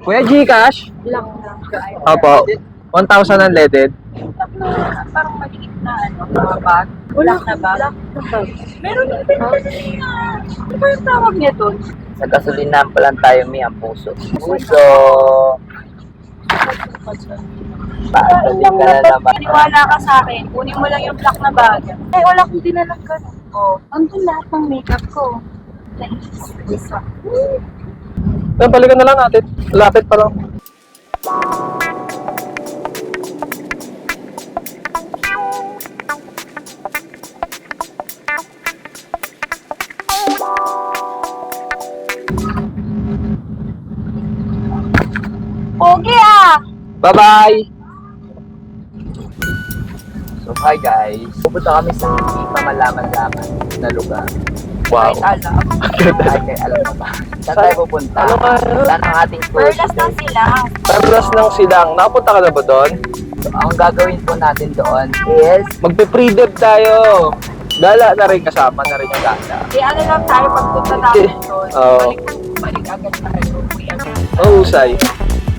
Kuya Gcash? Lang. Opo. 1,000 unleaded. Parang maliit na mga bag. Wala na bag. Meron din ano ba yung tawag niya doon? Sa gasolina pa lang tayo, may ang puso. Puso! Paano din ka na naman? Paniwala ka sa akin. Kunin mo lang yung black na bag. Eh, wala kong dinalang ganun. Oh, andun lahat ng makeup ko. Balikan na lang natin. Lapit pa lang. Pogi ah! Bye-bye! So hi guys, pupunta kami sa hindi pa malaman-laman na lugar. Wow. Kahit alam. Ay, alam mo ba? Saan tayo pupunta? Ano ba? Saan ang ating Perlas na sila. Perlas ng Silang. Nakapunta ka na ba doon? So, ang gagawin po natin doon is Magpe-pre-dev tayo. Gala na rin, kasama na rin yung gala. Eh, ano lang tayo pagpunta natin doon. Oo. Balik agad tayo. Uwi agad. Oh, Usay.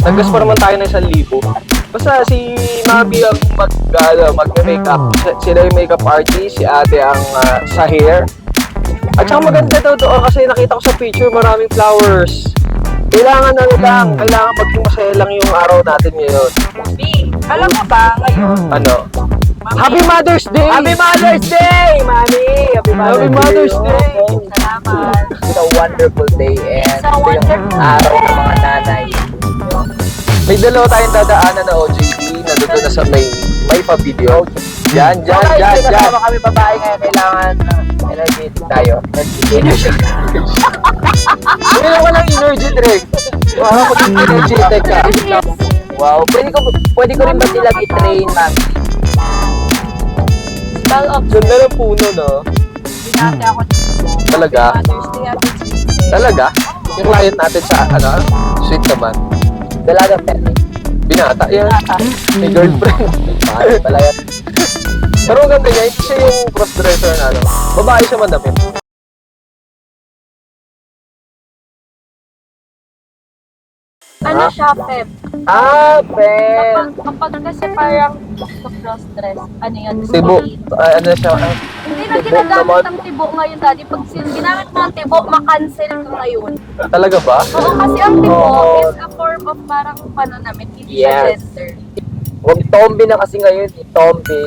Naggas pa naman tayo ng 1,000. Basta si Mabi ang mag-makeup. Sila yung makeup artist, si ate ang sa hair. At saka maganda daw doon kasi nakita ko sa picture maraming flowers. Kailangan kailangan maging masaya lang yung araw natin ngayon. B, alam mo ba ngayon? Ano? Happy Mother's Day! Happy Mother's Day, Mami! Happy Mother's Day! Salamat. It's a wonderful day and It's a ito yung wonderful araw ng day. mga nanay. May dalawa tayong dadaanan na OJT na doon na sa may pa-video. Diyan. Kasama kami babae ngayon, kailangan energetic tayo. Energetic. Kailan ka ng energy drink? Para ko din energetic ka. Wow, pwede ko rin ba silang i-train, Mami? Spell of Ganda ng puno, no? binati ako. Talaga? Mother's Day, Happy Tuesday. Talaga? Yung client natin sa, sweet naman. Dalaga Fernie. Binata yan. May girlfriend. Mahal pala yan. Pero ang ganda niya, hindi siya yung cross-dresser na babae siya mandamit. Ano siya, Feb? Pen! Kapag kasi parang gusto cross-dress, ano yan? Tibo. Ano siya? Hindi na ginagamit ng tibo ngayon, Daddy. Pag ginamit mo ang tibo, makancel ka ngayon. Talaga ba? Oo, kasi ang tibo Oo. is a form of parang pananamit, hindi siya Yes. gender. Huwag tombi na kasi ngayon, tombi.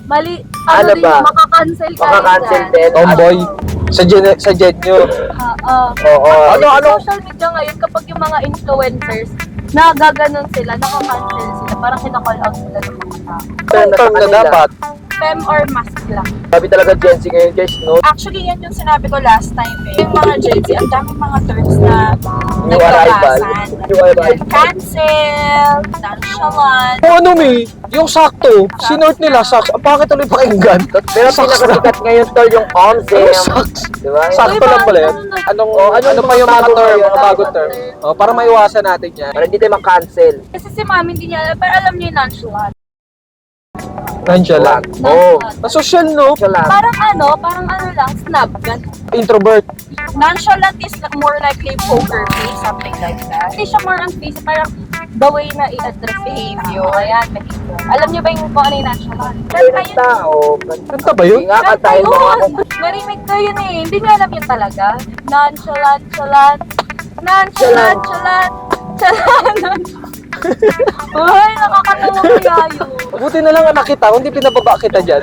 Mali, Ano din ba? yun, makakancel ka Makakancel rin din. dyan. Tomboy. Sa jet nyo. Oo. Ano, Ano? social media ngayon, kapag yung mga influencers, nagaganon sila, nakakancel sila, parang kinakall out sila ng mga tao. Term na dapat. Fem or mask lang. Sabi talaga Gen Z ngayon guys, no? Actually, yan yung sinabi ko last time eh. Yung mga Gen Z, ang daming mga terms na New arrival. nagbabasan. New arrival. Cancel, nonchalant. Kung ano yung sakto, sinort nila, socks. Ang bakit ulit pakinggan? Pero pinakasikat ngayon tol yung OMSE. Socks. Di ba? Sakto lang pala yan. Ano pa yung mga term, mga bagong term? Oh, para maiwasan natin yan. Para hindi tayo mag-cancel. Kasi si mami hindi niya alam, pero alam niya yung nonchalant. Nonchalant. Oo. Social, no? Nonchalant. Parang ano lang, snub. Introvert. Nonchalant is more likely poker face, something like that. Hindi siya more ang face, parang the way na i-address behavior. Ayan, behavior. Alam niyo ba yung kung ano yung nonchalant? Ay, ng tao. Kanta ba yun? Hindi nga Kanta tayo mga yun! Narinig ko yun eh. Hindi niyo alam yun talaga. Nonchalant, chalant. Nonchalant, chalant. Chalant. Ay, nakakatawa kaya yun. Buti na lang anak kita, hindi pinababa kita dyan.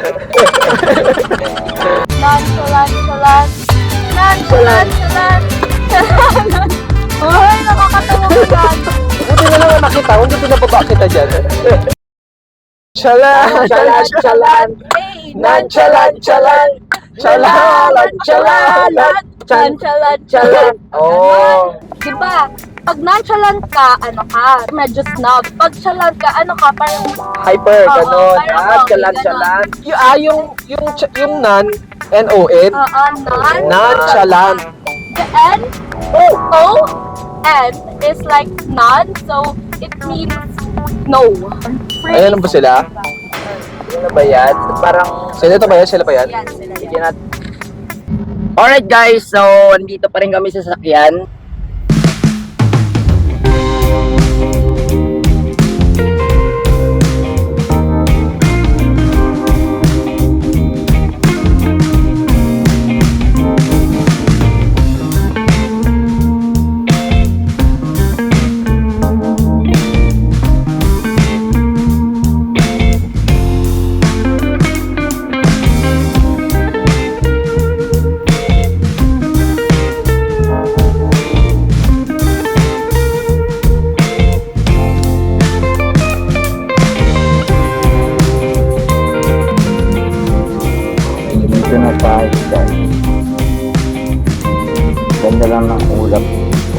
Nonchalant, chalant. Nonchalant, chalant. Chalant. Ay, nakakatawa kaya yun. Buti na lang anak kita, hindi pinababa kita dyan. Chalan! Chalan, chalan. Hey, Nonchalant, chalan! Chalalan, chalalan! Nonchalant, Chalan. Oo. Diba? Pag nonchalant ka, ano ka, medyo snob. Pag chalant ka, ano ka, parang, Hyper, Oo, ganon. parang Chalan, ganon. chalan. Yung nan, N-O-N, nonchalant. The N, O-N is like non, so it means no. Ayan ba sila? Ano ba yan? Parang Sila ba yan? Sila ba yan? Yan sila Sige yan. natin. Alright guys, so nandito pa rin kami sa sasakyan. Ito na tayo guys. Ganda lang ng ulap dito.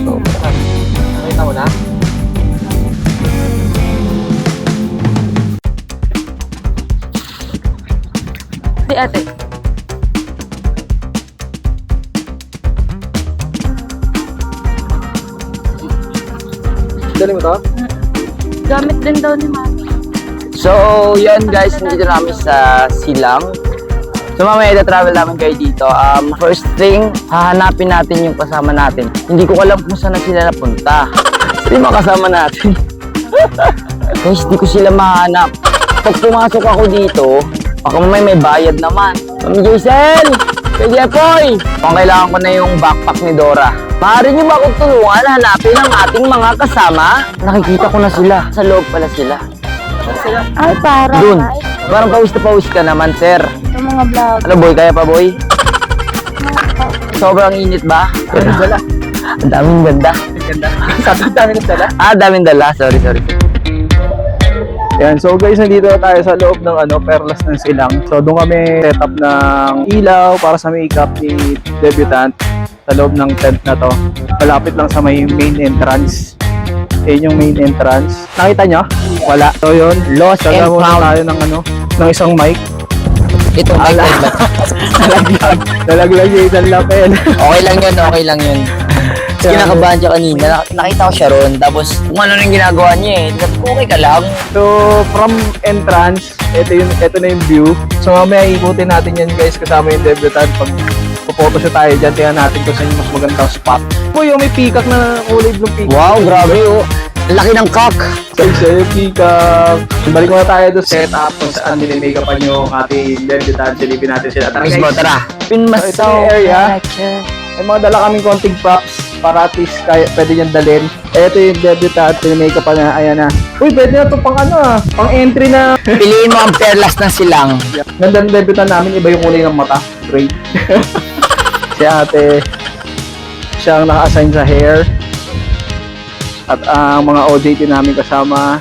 So, Nakita mo na? Di ate. Dali mo to? Gamit din daw ni mami. so yan guys, nandito na kami sa Silang. So mamaya travel namin kayo dito. First thing, hahanapin natin yung kasama natin. Hindi ko alam kung saan na sila napunta. Sino mga kasama natin? Guys, di ko sila mahanap. Pag pumasok ako dito, baka mamaya may bayad naman. Mami Jaisel! Kay Jepoy! Kung kailangan ko na yung backpack ni Dora. Maaari niyo ba akong tulungan hanapin ang ating mga kasama? Nakikita ko na sila. Sa loob pala sila. Ay, para. Dun. Parang pawis na pawis ka naman, sir. Yung mga vlog. Ano boy, kaya pa boy? Sobrang init ba? Daming dala. Ang daming ganda. Ganda. Sabi ko daming dala. Daming dala. Sorry. Yan, so guys, nandito na tayo sa loob ng Perlas ng Silang. So doon kami set up ng ilaw para sa makeup ni debutant sa loob ng tent na to. Malapit lang sa may main entrance. Yan yung main entrance. Nakita nyo? Wala. So yun, Lost and taga muna found. tayo ng ng isang mic. Ito, may ba? Nalaglag yung isang lapel. Okay lang yun. Tapos kinakabahan siya kanina. Nakita ko siya ron. Tapos kung ano rin ginagawa niya eh. Sabi ko, okay ka lang. So, from entrance, ito na yung view. So, mamaya ikutin natin yan guys kasama yung debutant. Pag photoshoot tayo dyan, tingnan natin kung saan yung mas magandang spot. Uy, yung may peacock na kulay blue peacock. Wow, grabe oh. Laki ng cock. Guys, yung peacock. Balik muna tayo doon set up kung saan dinimake-upan yung ating debutant. Silipin natin sila. Tara Mismo, guys. tara. Ito yung area. May mga dala kaming konting props para at least pwede niyang dalhin. Ito yung debutant, dinimake-upan na. Ayan na. Uy, pwede na ito pang pang entry na. Piliin mo ang Perlas ng Silang. Ganda ng debutant namin, iba yung kulay ng mata. Great. Si ate, siya ang naka-assign sa hair. At ang mga OJT namin kasama.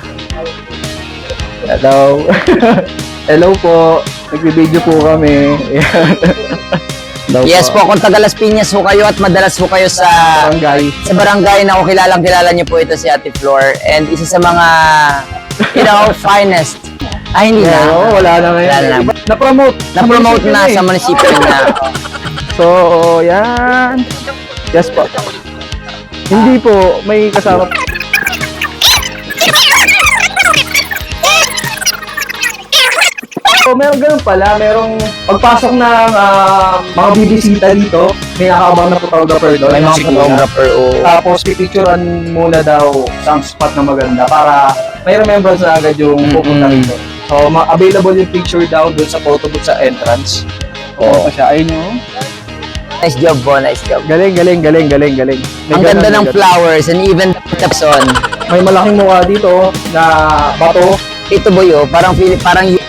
Hello. Hello po. Nag-video po kami. Hello Yes po, kung taga Las Piñas po kayo at madalas po kayo sa Barangay. barangay na kung kilala niyo po ito si Ate Flor. And isa sa mga, finest. Ay, hindi na. Oo, wala na ngayon. Wala na. Na-promote. Na-promote na sa munisipyo niya. So, yan. Yes po. Hindi po, may kasama. So, meron ganun pala, merong pagpasok ng mga bibisita dito, may nakaabang na photographer doon. May mga photographer o... Tapos, pipicturean muna daw sa spot na maganda para may remembrance na agad yung pupunta Mm-mm. rito. So, available yung picture daw doon sa photo booth sa entrance. Oo. So, siya, ayun yung... Nice job po, nice job. Galing. May Ang ganun, ganda may ng ganun. flowers and even tapson. May malaking mukha dito na bato. Ito boy, parang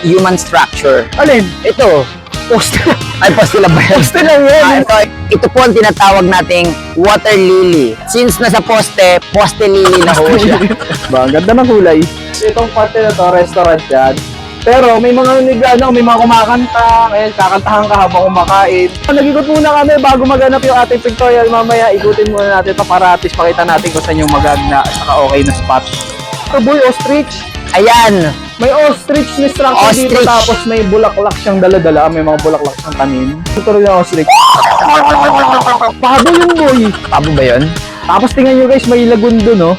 human structure. Alin? Ito, poste. Ay, poste lang ba yan? Poste lang yan. Ito po ang tinatawag nating water lily. Since nasa poste lily na ho siya. Ba, ang ganda ng kulay. Itong parte na to, restaurant yan. Pero may mga may mga kumakanta, ngayon kakantahan ka habang kumakain. Nag-ikot muna kami bago maganap yung ating pictorial. Mamaya ikutin muna natin ito para at least pakita natin kung saan yung maganda at saka okay na spot. Ito boy, ostrich. Ayan, May ostrich na structure dito Ostrich. tapos may bulaklak siyang dala-dala. May mga bulaklak siyang tanim. Ito rin yung ostrich. Pabo yun boy. pabo ba yun? Tapos tingnan nyo guys, may lagoon dun oh.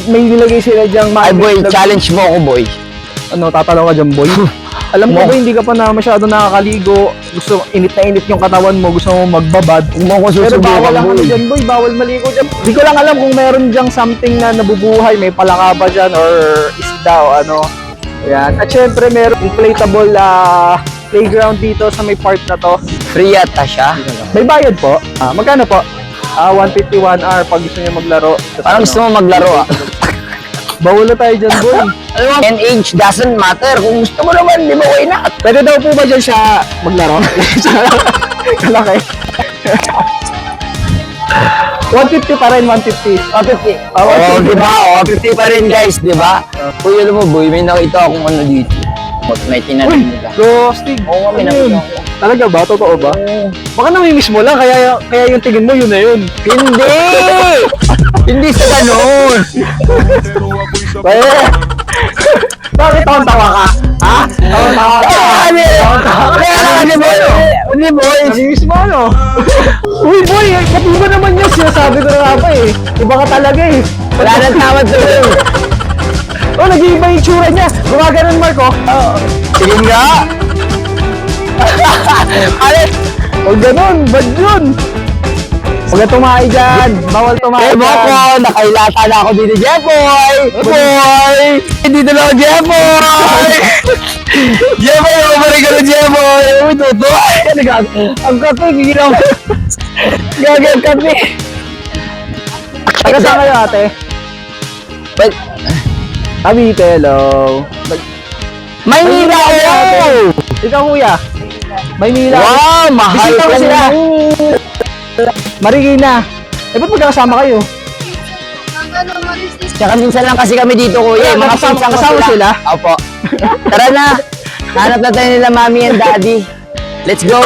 May nilagay sila dyang Ay boy, lagoon. challenge mo ako boy. Ano, tatalaw ka dyan boy? Alam ko ba hindi ka pa na masyado nakakaligo. Gusto, init na init yung katawan mo. Gusto mo magbabad. Huwag mo ko Pero susubukan bawal ang ano boy. dyan boy. Bawal maligo dyan. Hindi ko lang alam kung meron dyang something na nabubuhay. May palaka ba dyan or isda o ano. Ayan. At syempre meron inflatable playground dito sa may part na to. Free ata siya. May bayad po. Magkano po? 151 hour pag gusto niyo maglaro. Parang gusto mo maglaro ah. Bawal na tayo dyan boy. Alam mo, and age doesn't matter. Kung gusto mo naman, di ba why not? Pwede daw po ba dyan siya maglaro? Kalaki. 150 pa rin, 150. 150. Ah, Oh, 150. di ba? Oh, 50 pa rin guys, di ba? Uy, alam mo boy, may nakita akong ano dito. May tinanong nila. Ghosting. Oo, may Ano yun? nabigyan ko. Talaga ba? Totoo ba? Baka namimiss mo lang, kaya yung tingin mo yun na yun. Hindi! Hindi sa ganun! Kaya, bakit tawa ka? Ha? Tawa ka? Hindi, boys! Namimiss mo, ano? Uy, boy, pati ba naman yun? Sinasabi ko na nga pa eh. Iba ka talaga eh. Wala nang tawad sa iyo. Oh, nag-iiba yung tsura niya. Gumaganon, Marco. Sige nga! Alis! Huwag ganun, bad yun. Huwag ka tumahay dyan. Bawal tumahay Emo ko! Nakailata na ako dito, Jeffoy! Boy! Dito na ako, Jeffoy! Jeffoy! Umari ka na, Jeffoy! Uy, tuto! Ang kape, ginaw. Gagi ang kape! Taga saan kayo, ate? But, Cavite, hello. Maynila ako! Ikaw, kuya. Maynila. Wow! Mahal Bisita ko ko sila. na! Marikina. Eh, ba't magkakasama kayo? Tsaka minsan lang kasi kami dito, kuya. Ay, Mga kasama- pinsan ko kasama sila? Opo. Tara na! Hanap na tayo nila mami and daddy. Let's go!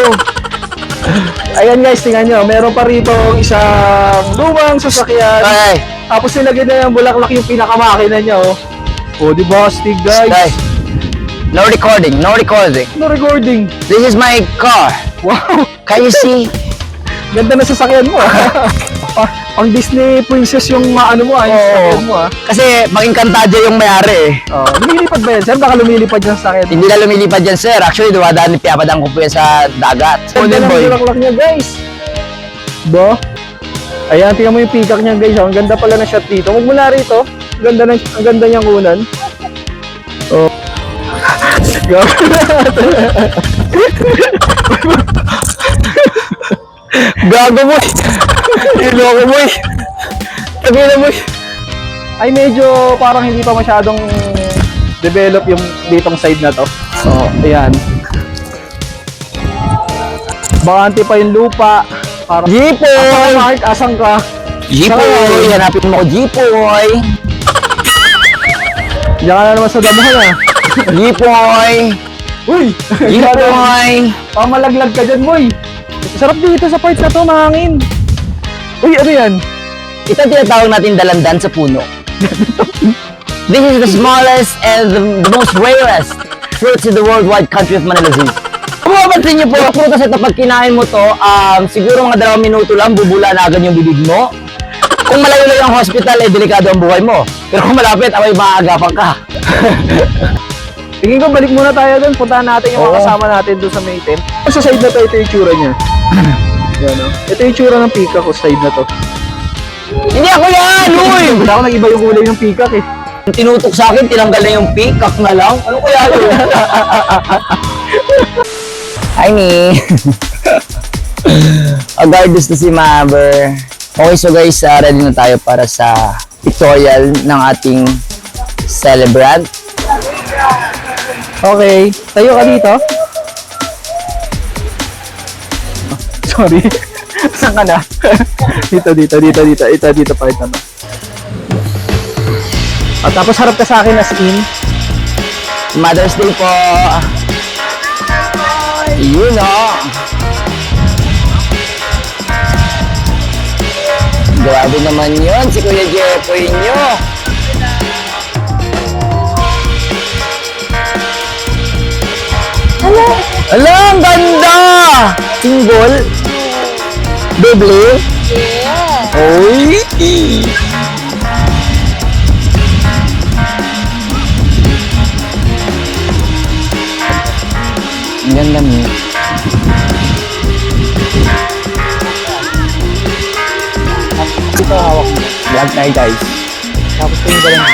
Ayan guys, tingnan nyo. Meron pa rito isang lumang sasakyan. Okay. Tapos nilagyan na yung bulaklak yung pinakamakina niya, oh. Oh, di ba? Astig, guys. Guys. No recording, no recording. No recording. This is my car. Wow. Can you see? Ganda na sasakyan mo, ah. Pang Disney princess yung maano mo, ah. Yung sasakyan mo, ah. Kasi maging kantadyo yung mayari eh. Oh, lumilipad ba yan, sir? Baka lumilipad yung sasakyan. Hindi na lumilipad yan, sir. Actually, dumadaan ni Piapadang ko po yan sa dagat. Ganda ng boy. bulaklak niya, guys. Ba? Ayan, tingnan mo yung peacock niya, guys. Oh. Ang ganda pala na shot dito. Huwag mo na rito. Ang ganda niyang kunan. Oh. Gago mo eh. Iloko mo eh. Sabi na mo eh. Ay, medyo parang hindi pa masyadong develop yung ditong side na to. So, ayan. Bakante pa yung lupa. Parang... Asan ka, Jipoy! Mark? Asan ka? Jipoy! Hanapin mo ko, Jipoy! Diyan ka na naman sa damuhan, ah. Jipoy! Uy! Jipoy! Pamalaglag ka dyan, boy. Sarap dito sa part na to, mahangin. Uy, ano yan? Ito ang tinatawag natin dalandan sa puno. This is the smallest and the most rarest fruits in the worldwide country of Manila Zoo. Kung mapapansin niyo po, prutas ito pag kinain mo to, siguro mga 2 minuto lang, bubula na agad yung bibig mo. Kung malayo-layo ang hospital, delikado ang buhay mo. Pero kung malapit, abay maagapan ka. Tingin ko, balik muna tayo doon. Puntahan natin yung mga Oo. kasama natin doon sa may tent. Sa side na to, ito yung tsura niya. Yan, oh. Ito yung tsura ng peacock ko, side na to. Hindi ako yan, uy! Wala ako nag-iba yung kulay ng peacock, eh. Tinutok sa akin, tinanggal na yung peacock na lang. Ano kaya yun? Hi, Mi. Agardus na si Maber. Okay, so guys, ready na tayo para sa pictorial ng ating celebrant. Okay. Tayo ka dito. Sorry. Saan ka na? Dito pa rin naman. At tapos harap ka sa akin as in. Mother's Day po. Yun o. Grabe naman yun, si Kuya Jeffoy nyo. Ala, ang ganda! Single? Doble? Yeah. Oy! Ang ganda mo. Ito hawak mo. Vlog tayo guys. Tapos tingin ka lang.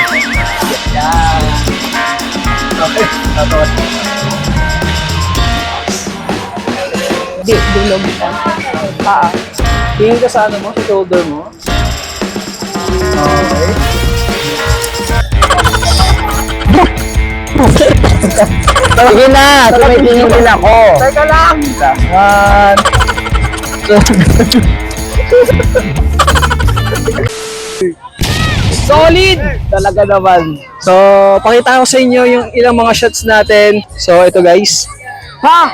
Okay. Tapos. Bilog ka. Tingin ka sa ano mo, sa shoulder mo. Okay. Sige na, tumitingin din ako. Teka lang! One. Solid! Talaga naman. So, pakita ko sa inyo yung ilang mga shots natin. So, ito guys. Pang!